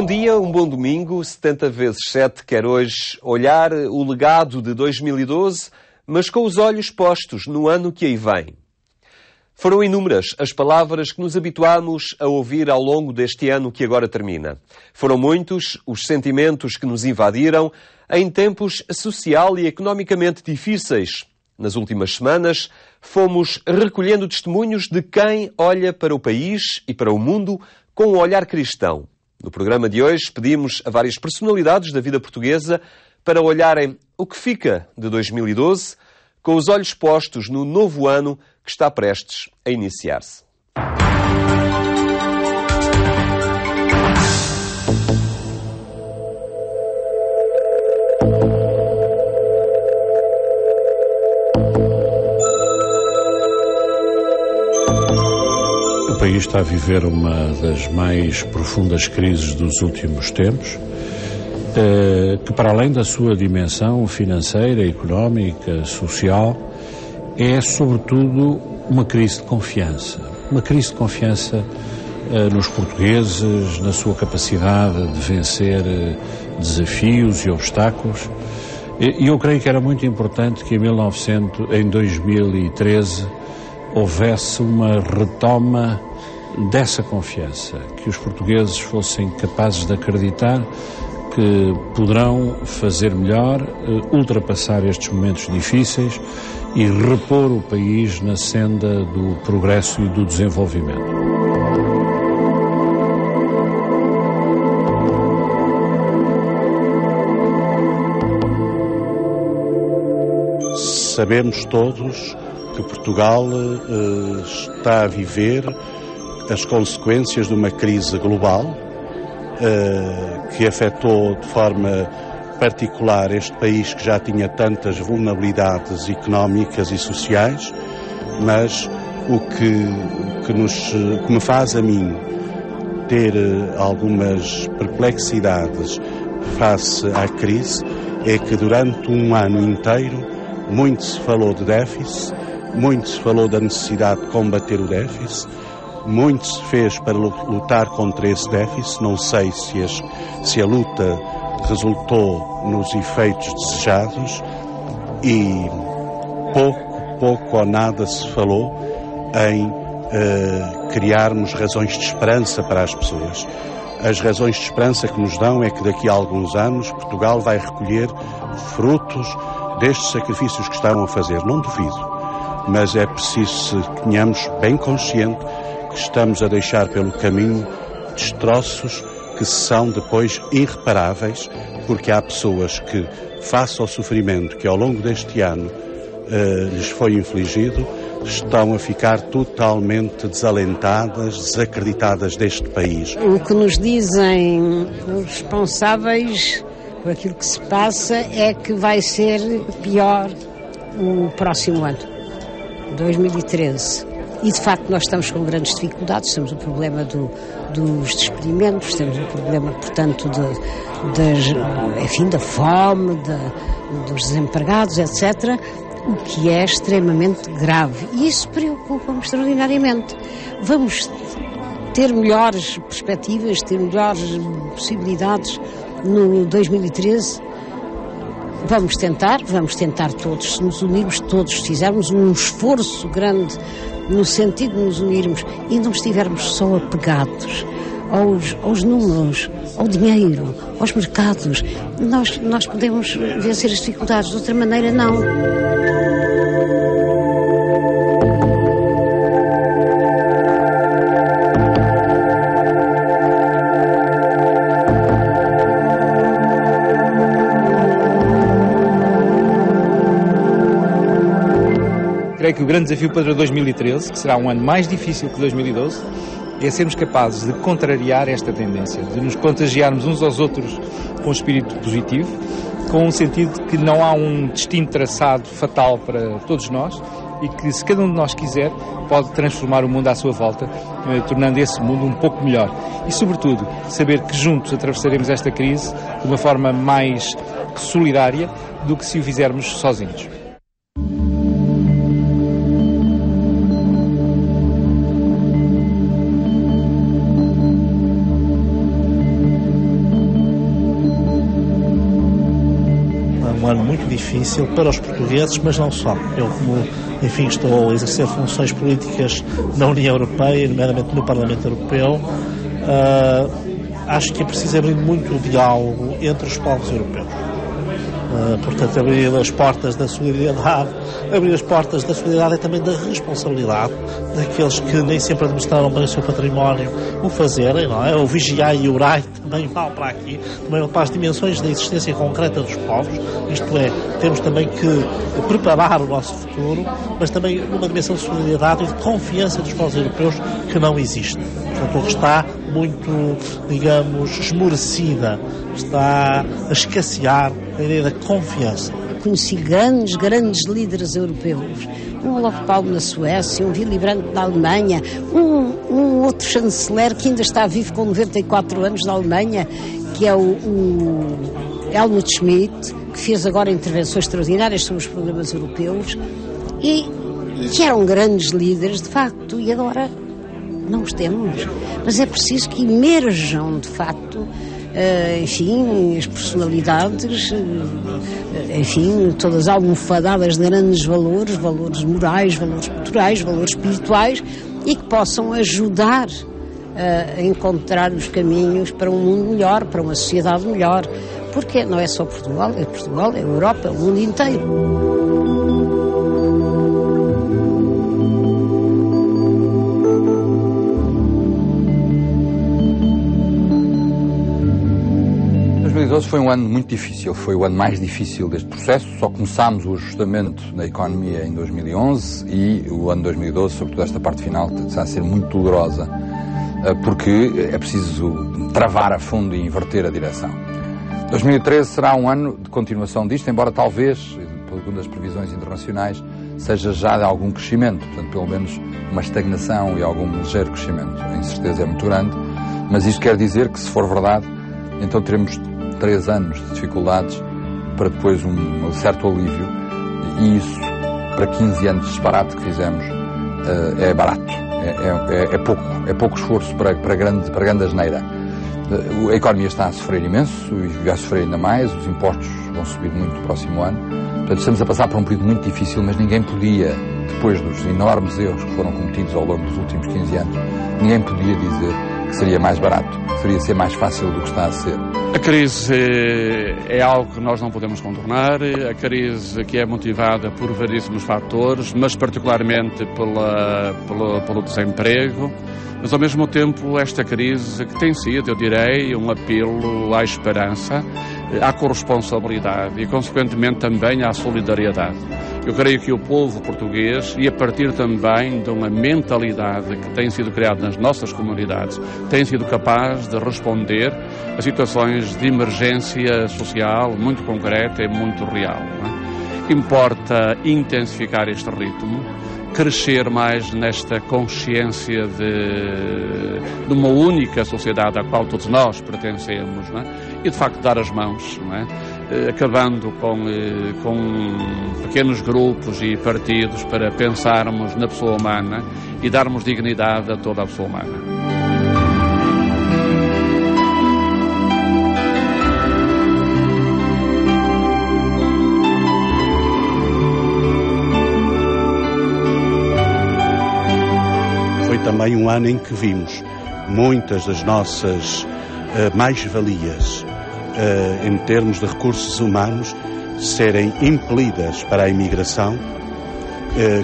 Bom dia, um bom domingo. 70 vezes 7 quer hoje olhar o legado de 2012, mas com os olhos postos no ano que aí vem. Foram inúmeras as palavras que nos habituámos a ouvir ao longo deste ano que agora termina. Foram muitos os sentimentos que nos invadiram em tempos social e economicamente difíceis. Nas últimas semanas, fomos recolhendo testemunhos de quem olha para o país e para o mundo com um olhar cristão. No programa de hoje, pedimos a várias personalidades da vida portuguesa para olharem o que fica de 2012 com os olhos postos no novo ano que está prestes a iniciar-se. O país está a viver uma das mais profundas crises dos últimos tempos, que para além da sua dimensão financeira, económica, social, é sobretudo uma crise de confiança. Uma crise de confiança nos portugueses, na sua capacidade de vencer desafios e obstáculos. E eu creio que era muito importante que em 2013 houvesse uma retoma dessa confiança, que os portugueses fossem capazes de acreditar que poderão fazer melhor, ultrapassar estes momentos difíceis e repor o país na senda do progresso e do desenvolvimento. Sabemos todos que Portugal está a viver as consequências de uma crise global que afetou de forma particular este país que já tinha tantas vulnerabilidades económicas e sociais, mas o que me faz a mim ter algumas perplexidades face à crise é que durante um ano inteiro muito se falou de déficit, muito se falou da necessidade de combater o déficit, muito se fez para lutar contra esse déficit. Não sei se a luta resultou nos efeitos desejados e pouco ou nada se falou em criarmos razões de esperança para as pessoas. As razões de esperança que nos dão é que daqui a alguns anos Portugal vai recolher frutos destes sacrifícios que estão a fazer. Não duvido, mas é preciso que tenhamos bem consciente que estamos a deixar pelo caminho destroços que são depois irreparáveis, porque há pessoas que, face ao sofrimento que ao longo deste ano lhes foi infligido, estão a ficar totalmente desalentadas, desacreditadas deste país. O que nos dizem os responsáveis por aquilo que se passa é que vai ser pior o próximo ano, 2013. E, de facto, nós estamos com grandes dificuldades. Temos o problema dos despedimentos, temos o problema, portanto, da fome, dos desempregados, etc., o que é extremamente grave. E isso preocupa-me extraordinariamente. Vamos ter melhores perspectivas, ter melhores possibilidades no 2013. Vamos tentar todos, se nos unirmos todos, se fizermos um esforço grande no sentido de nos unirmos e não estivermos só apegados aos números, ao dinheiro, aos mercados, nós podemos vencer as dificuldades, de outra maneira não. Creio que o grande desafio para 2013, que será um ano mais difícil que 2012, é sermos capazes de contrariar esta tendência, de nos contagiarmos uns aos outros com um espírito positivo, com um sentido de que não há um destino traçado fatal para todos nós e que, se cada um de nós quiser, pode transformar o mundo à sua volta, tornando esse mundo um pouco melhor. E, sobretudo, saber que juntos atravessaremos esta crise de uma forma mais solidária do que se o fizermos sozinhos. muito difícil para os portugueses, mas não só. Eu, como, enfim, estou a exercer funções políticas na União Europeia, nomeadamente no Parlamento Europeu, acho que é preciso abrir muito o diálogo entre os povos europeus. Portanto, abrir as portas da solidariedade. Abrir as portas da solidariedade é também da responsabilidade daqueles que nem sempre administraram bem o seu património o fazerem, não é? O vigiar e orar também vale para aqui, também para as dimensões da existência concreta dos povos, isto é, temos também que preparar o nosso futuro, mas também numa dimensão de solidariedade e de confiança dos povos europeus que não existe. Portanto, está muito, digamos, esmorecida, está a escassear a ideia da confiança. Conheci grandes líderes europeus. Um Olof Palme na Suécia, um Willy Brandt na Alemanha, um outro chanceler que ainda está vivo com 94 anos na Alemanha, que é o Helmut Schmidt, que fez agora intervenções extraordinárias sobre os problemas europeus e que eram grandes líderes, de facto, e agora não os temos. Mas é preciso que emerjam, de facto, enfim, as personalidades, enfim, todas almofadadas de grandes valores, valores morais, valores culturais, valores espirituais, e que possam ajudar a encontrar os caminhos para um mundo melhor, para uma sociedade melhor. Porque não é só Portugal, é a Europa, é o mundo inteiro. Foi um ano muito difícil, foi o ano mais difícil deste processo. Só começámos o ajustamento da economia em 2011 e o ano 2012, sobretudo esta parte final, está a ser muito dolorosa, porque é preciso travar a fundo e inverter a direção. 2013 será um ano de continuação disto, embora talvez, segundo as previsões internacionais, seja já de algum crescimento, portanto, pelo menos uma estagnação e algum ligeiro crescimento. A incerteza é muito grande, mas isto quer dizer que, se for verdade, então teremos 3 anos de dificuldades para depois um certo alívio, e isso, para 15 anos de disparate que fizemos, é barato, é pouco esforço para grande asneira. A economia está a sofrer imenso e vai sofrer ainda mais, os impostos vão subir muito no próximo ano, portanto estamos a passar por um período muito difícil, mas ninguém podia, depois dos enormes erros que foram cometidos ao longo dos últimos 15 anos, ninguém podia dizer que seria mais barato, que seria ser mais fácil do que está a ser. A crise é algo que nós não podemos contornar, a crise que é motivada por variedíssimos fatores, mas particularmente pelo desemprego, mas ao mesmo tempo esta crise que tem sido, eu direi, um apelo à esperança, à corresponsabilidade e consequentemente também à solidariedade. Eu creio que o povo português, e a partir também de uma mentalidade que tem sido criada nas nossas comunidades, tem sido capaz de responder a situações de emergência social muito concreta e muito real. Não é? Importa intensificar este ritmo, crescer mais nesta consciência de uma única sociedade à qual todos nós pertencemos, não é? E de facto dar as mãos, não é? Acabando com pequenos grupos e partidos para pensarmos na pessoa humana e darmos dignidade a toda a pessoa humana. Foi também um ano em que vimos muitas das nossas mais-valias em termos de recursos humanos serem impelidas para a imigração,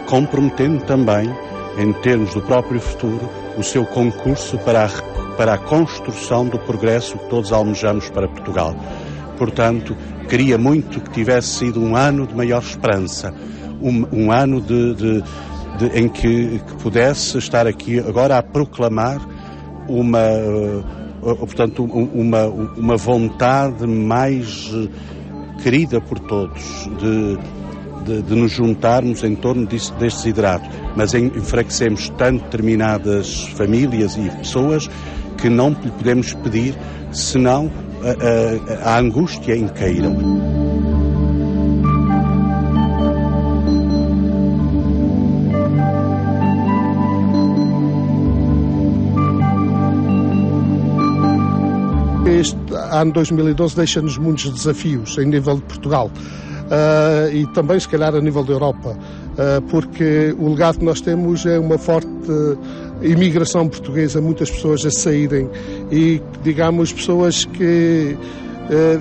comprometendo também, em termos do próprio futuro, o seu concurso para a construção do progresso que todos almejamos para Portugal. Portanto, queria muito que tivesse sido um ano de maior esperança, um ano em que pudesse estar aqui agora a proclamar uma vontade mais querida por todos de nos juntarmos em torno deste desiderato, mas enfraquecemos tanto determinadas famílias e pessoas que não lhe podemos pedir senão a angústia em que caíram. Este ano 2012 deixa-nos muitos desafios em nível de Portugal. e também, se calhar, a nível da Europa, porque o legado que nós temos é uma forte imigração portuguesa, muitas pessoas a saírem e, digamos, pessoas que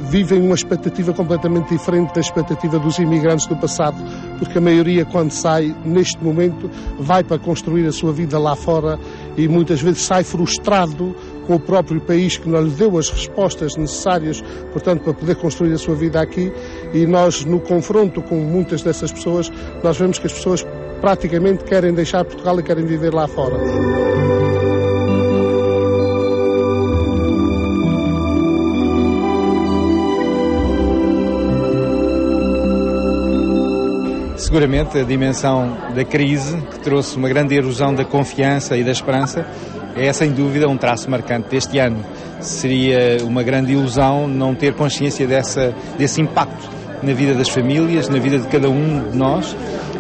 vivem uma expectativa completamente diferente da expectativa dos imigrantes do passado, porque a maioria, quando sai, neste momento, vai para construir a sua vida lá fora e muitas vezes sai frustrado com o próprio país que não lhe deu as respostas necessárias, portanto, para poder construir a sua vida aqui. E nós, no confronto com muitas dessas pessoas, nós vemos que as pessoas praticamente querem deixar Portugal e querem viver lá fora. Seguramente a dimensão da crise, que trouxe uma grande erosão da confiança e da esperança, é sem dúvida um traço marcante deste ano. Seria uma grande ilusão não ter consciência desse impacto na vida das famílias, na vida de cada um de nós,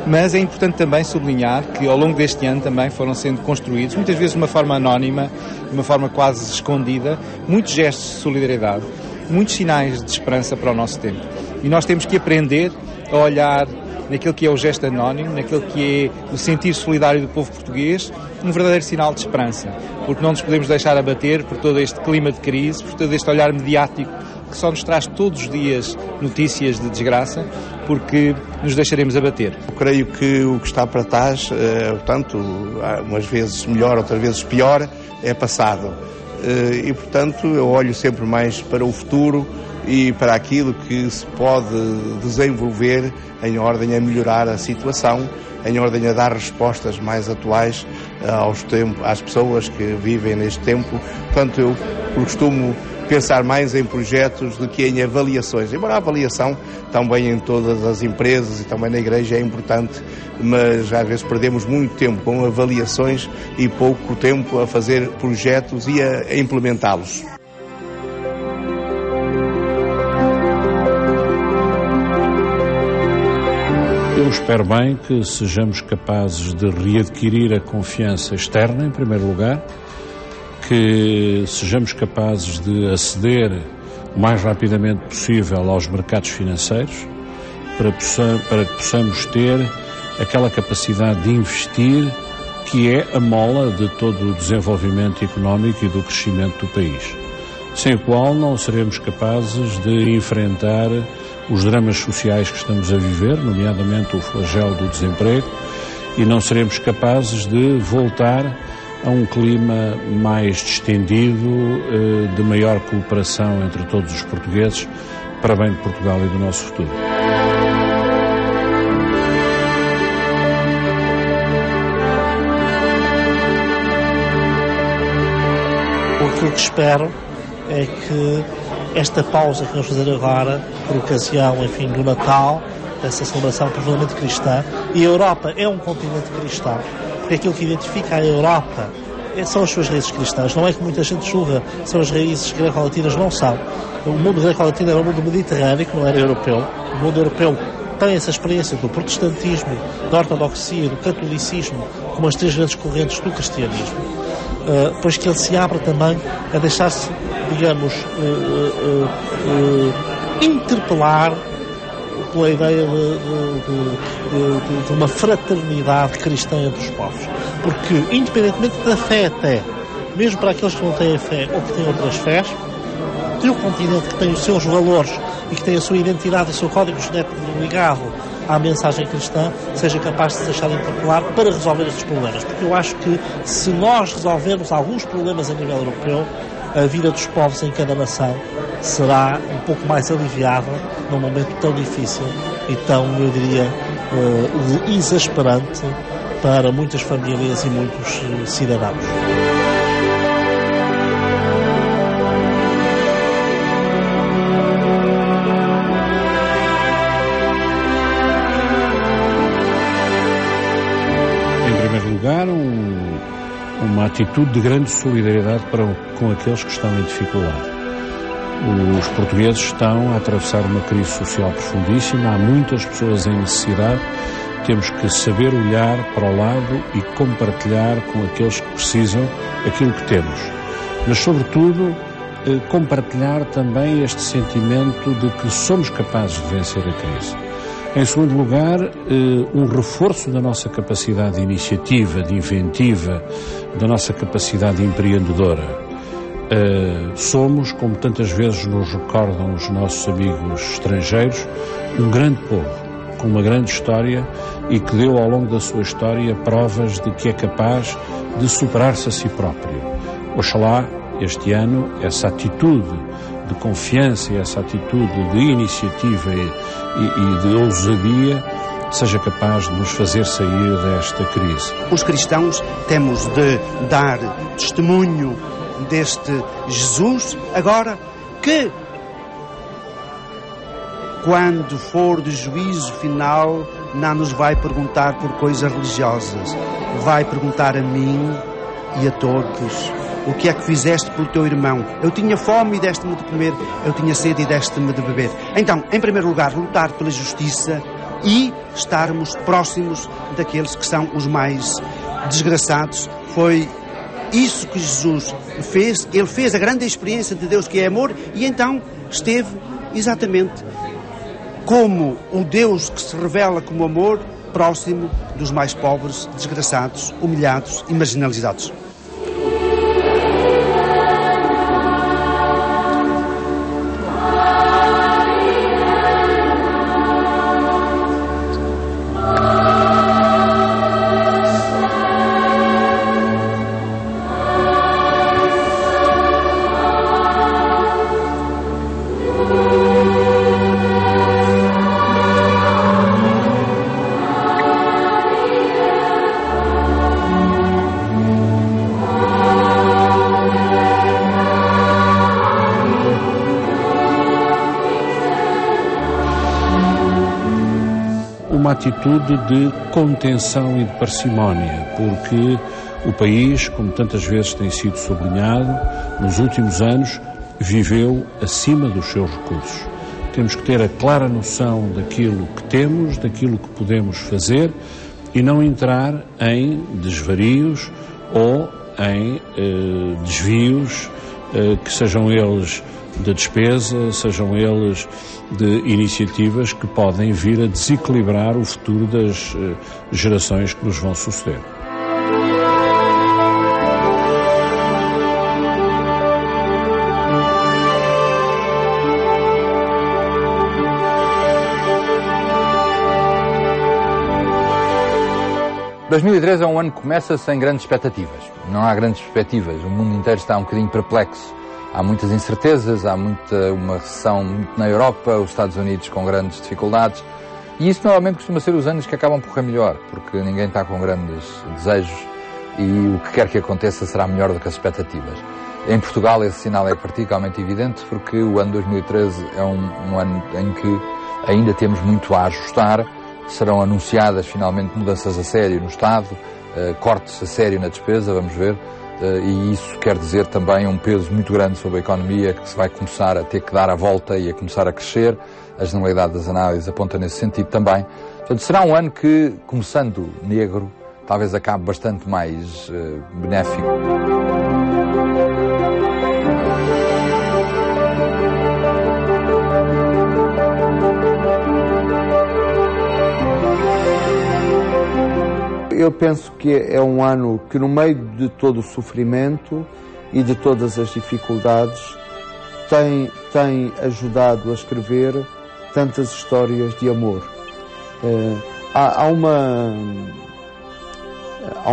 mas é importante também sublinhar que ao longo deste ano também foram sendo construídos, muitas vezes de uma forma anónima, de uma forma quase escondida, muitos gestos de solidariedade, muitos sinais de esperança para o nosso tempo. E nós temos que aprender a olhar naquilo que é o gesto anónimo, naquilo que é o sentir solidário do povo português, um verdadeiro sinal de esperança, porque não nos podemos deixar abater por todo este clima de crise, por todo este olhar mediático que só nos traz todos os dias notícias de desgraça, porque nos deixaremos abater. Eu creio que o que está para trás, portanto, umas vezes melhor, outras vezes pior, é passado. E, portanto, eu olho sempre mais para o futuro e para aquilo que se pode desenvolver em ordem a melhorar a situação, em ordem a dar respostas mais atuais às pessoas que vivem neste tempo. Portanto, eu costumo pensar mais em projetos do que em avaliações, embora a avaliação também em todas as empresas e também na Igreja é importante, mas às vezes perdemos muito tempo com avaliações e pouco tempo a fazer projetos e a implementá-los. Eu espero bem que sejamos capazes de readquirir a confiança externa, em primeiro lugar, que sejamos capazes de aceder o mais rapidamente possível aos mercados financeiros, para que possamos ter aquela capacidade de investir que é a mola de todo o desenvolvimento económico e do crescimento do país, sem o qual não seremos capazes de enfrentar os dramas sociais que estamos a viver, nomeadamente o flagelo do desemprego, e não seremos capazes de voltar a um clima mais distendido, de maior cooperação entre todos os portugueses, para bem de Portugal e do nosso futuro. Aquilo que espero é que esta pausa que vamos fazer agora, por ocasião, enfim, do Natal, dessa celebração profundamente cristã, e a Europa é um continente cristão, porque aquilo que identifica a Europa são as suas raízes cristãs. Não é que muita gente julga, são as raízes greco-latinas, não são. O mundo greco-latino era o mundo mediterrâneo, que não era europeu. O mundo europeu tem essa experiência do protestantismo, da ortodoxia, do catolicismo, como as três grandes correntes do cristianismo. Pois que ele se abre também a deixar-se, digamos, interpelar pela ideia de uma fraternidade cristã entre os povos. Porque, independentemente da fé até, mesmo para aqueles que não têm fé ou que têm outras fés, tem um continente que tem os seus valores e que tem a sua identidade e o seu código genético ligado à mensagem cristã, seja capaz de se deixar interpelar para resolver estes problemas. Porque eu acho que se nós resolvermos alguns problemas a nível europeu, a vida dos povos em cada nação será um pouco mais aliviada num momento tão difícil e tão, eu diria, exasperante para muitas famílias e muitos cidadãos. Uma atitude de grande solidariedade com aqueles que estão em dificuldade. Os portugueses estão a atravessar uma crise social profundíssima, há muitas pessoas em necessidade, temos que saber olhar para o lado e compartilhar com aqueles que precisam aquilo que temos. Mas, sobretudo, compartilhar também este sentimento de que somos capazes de vencer a crise. Em segundo lugar, um reforço da nossa capacidade de iniciativa, de inventiva, da nossa capacidade empreendedora. Somos, como tantas vezes nos recordam os nossos amigos estrangeiros, um grande povo, com uma grande história e que deu ao longo da sua história provas de que é capaz de superar-se a si próprio. Oxalá, este ano, essa atitude de confiança e essa atitude de iniciativa e de ousadia seja capaz de nos fazer sair desta crise. Os cristãos temos de dar testemunho deste Jesus, agora que, quando for de juízo final, não nos vai perguntar por coisas religiosas, vai perguntar a mim e a todos: o que é que fizeste pelo teu irmão? Eu tinha fome e deste-me de comer, eu tinha sede e deste-me de beber. Então, em primeiro lugar, lutar pela justiça e estarmos próximos daqueles que são os mais desgraçados. Foi isso que Jesus fez. Ele fez a grande experiência de Deus, que é amor, e então esteve exatamente como o Deus que se revela como amor, próximo dos mais pobres, desgraçados, humilhados e marginalizados. Uma atitude de contenção e de parcimónia, porque o país, como tantas vezes tem sido sublinhado, nos últimos anos viveu acima dos seus recursos. Temos que ter a clara noção daquilo que temos, daquilo que podemos fazer e não entrar em desvarios ou em desvios, que sejam eles de despesa, sejam eles de iniciativas que podem vir a desequilibrar o futuro das gerações que nos vão suceder. O 2013 é um ano que começa sem grandes expectativas. Não há grandes perspectivas. O mundo inteiro está um bocadinho perplexo. Há muitas incertezas, há uma recessão muito na Europa, os Estados Unidos com grandes dificuldades. E isso normalmente costuma ser os anos que acabam por correr melhor, porque ninguém está com grandes desejos e o que quer que aconteça será melhor do que as expectativas. Em Portugal esse sinal é particularmente evidente porque o ano 2013 é um ano em que ainda temos muito a ajustar. Serão anunciadas finalmente mudanças a sério no Estado, cortes a sério na despesa, vamos ver. E isso quer dizer também um peso muito grande sobre a economia que se vai começar a ter que dar a volta e a começar a crescer. A generalidade das análises aponta nesse sentido também. Portanto, será um ano que, começando negro, talvez acabe bastante mais benéfico. Eu penso que é um ano que, no meio de todo o sofrimento e de todas as dificuldades, tem ajudado a escrever tantas histórias de amor. Há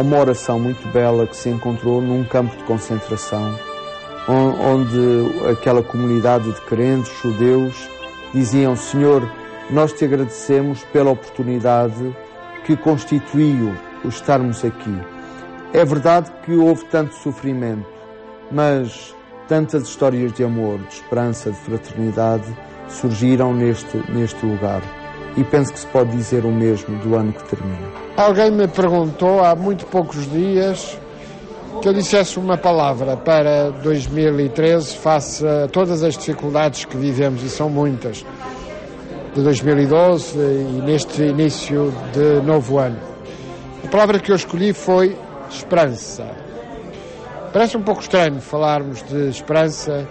uma oração muito bela que se encontrou num campo de concentração, onde aquela comunidade de crentes judeus diziam: Senhor, nós te agradecemos pela oportunidade que constituiu o estarmos aqui. É verdade que houve tanto sofrimento, mas tantas histórias de amor, de esperança, de fraternidade surgiram neste lugar. E penso que se pode dizer o mesmo do ano que termina. Alguém me perguntou há muito poucos dias que eu dissesse uma palavra para 2013 face a todas as dificuldades que vivemos, e são muitas, de 2012 e neste início de novo ano. A palavra que eu escolhi foi esperança. Parece um pouco estranho falarmos de esperança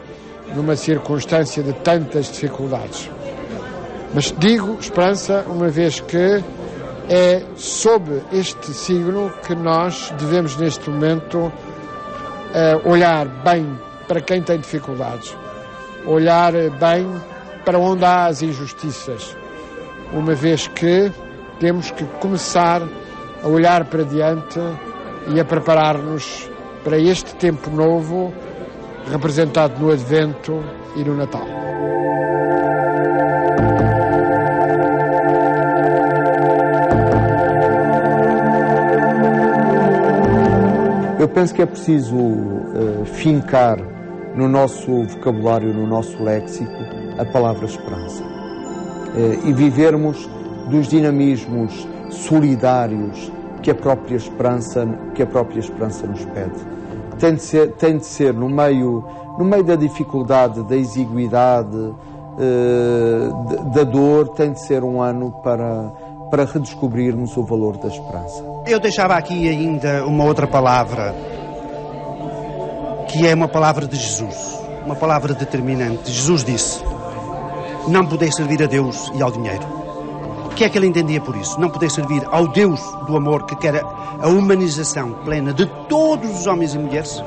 numa circunstância de tantas dificuldades. Mas digo esperança, uma vez que é sob este signo que nós devemos, neste momento, olhar bem para quem tem dificuldades, olhar bem para onde há as injustiças, uma vez que temos que começar a olhar para diante e a preparar-nos para este tempo novo, representado no Advento e no Natal. Eu penso que é preciso fincar no nosso vocabulário, no nosso léxico, a palavra esperança. E vivermos dos dinamismos solidários que a própria esperança nos pede. Tem de ser no meio da dificuldade, da exiguidade, da dor, tem de ser um ano para redescobrirmos o valor da esperança. Eu deixava aqui ainda uma outra palavra, que é uma palavra de Jesus, uma palavra determinante. Jesus disse: não podeis servir a Deus e ao dinheiro. O que é que ele entendia por isso? Não podeis servir ao Deus do amor, que quer a humanização plena de todos os homens e mulheres.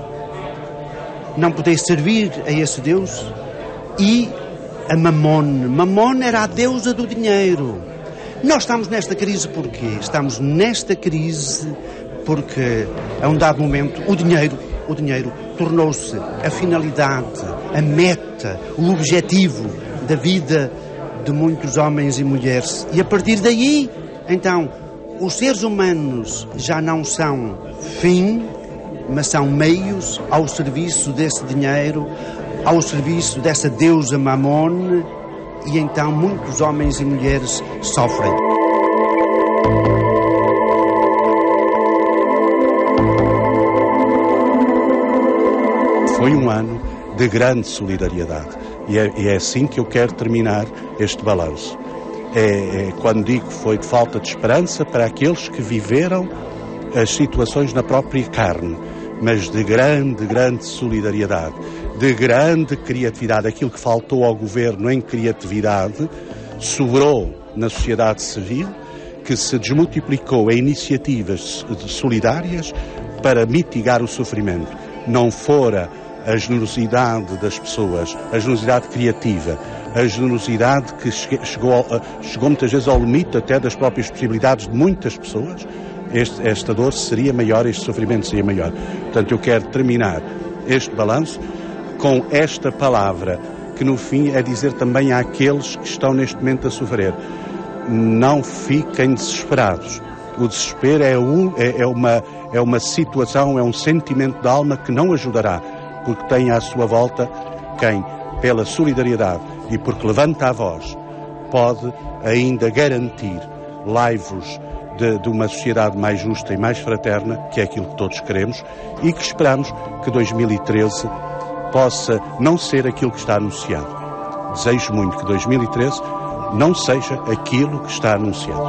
Não podeis servir a esse Deus e a Mamon. Mamon era a deusa do dinheiro. Nós estamos nesta crise porquê? Estamos nesta crise porque, a um dado momento, o dinheiro tornou-se a finalidade, a meta, o objetivo da vida de muitos homens e mulheres. E a partir daí, então, os seres humanos já não são fim, mas são meios ao serviço desse dinheiro, ao serviço dessa deusa Mamon, e então muitos homens e mulheres sofrem. Foi um ano de grande solidariedade e é assim que eu quero terminar este balanço. Quando digo que foi de falta de esperança para aqueles que viveram as situações na própria carne, mas de grande solidariedade, de grande criatividade. Aquilo que faltou ao governo em criatividade sobrou na sociedade civil, que se desmultiplicou em iniciativas solidárias para mitigar o sofrimento. Não fora a generosidade das pessoas, a generosidade criativa, a generosidade que chegou muitas vezes ao limite até das próprias possibilidades de muitas pessoas, esta dor seria maior, este sofrimento seria maior. Portanto, eu quero terminar este balanço com esta palavra, que no fim é dizer também àqueles que estão neste momento a sofrer: não fiquem desesperados. O desespero é uma situação, é um sentimento da alma que não ajudará, porque tem à sua volta quem, pela solidariedade e porque levanta a voz, pode ainda garantir laivos de uma sociedade mais justa e mais fraterna, que é aquilo que todos queremos, e que esperamos que 2013 possa não ser aquilo que está anunciado. Desejo muito que 2013 não seja aquilo que está anunciado.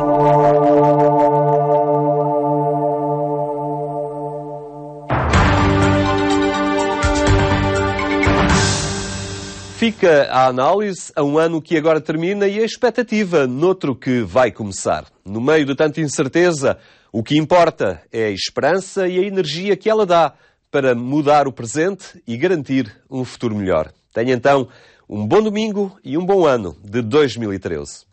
Fica a análise a um ano que agora termina e a expectativa noutro que vai começar. No meio de tanta incerteza, o que importa é a esperança e a energia que ela dá para mudar o presente e garantir um futuro melhor. Tenha então um bom domingo e um bom ano de 2013.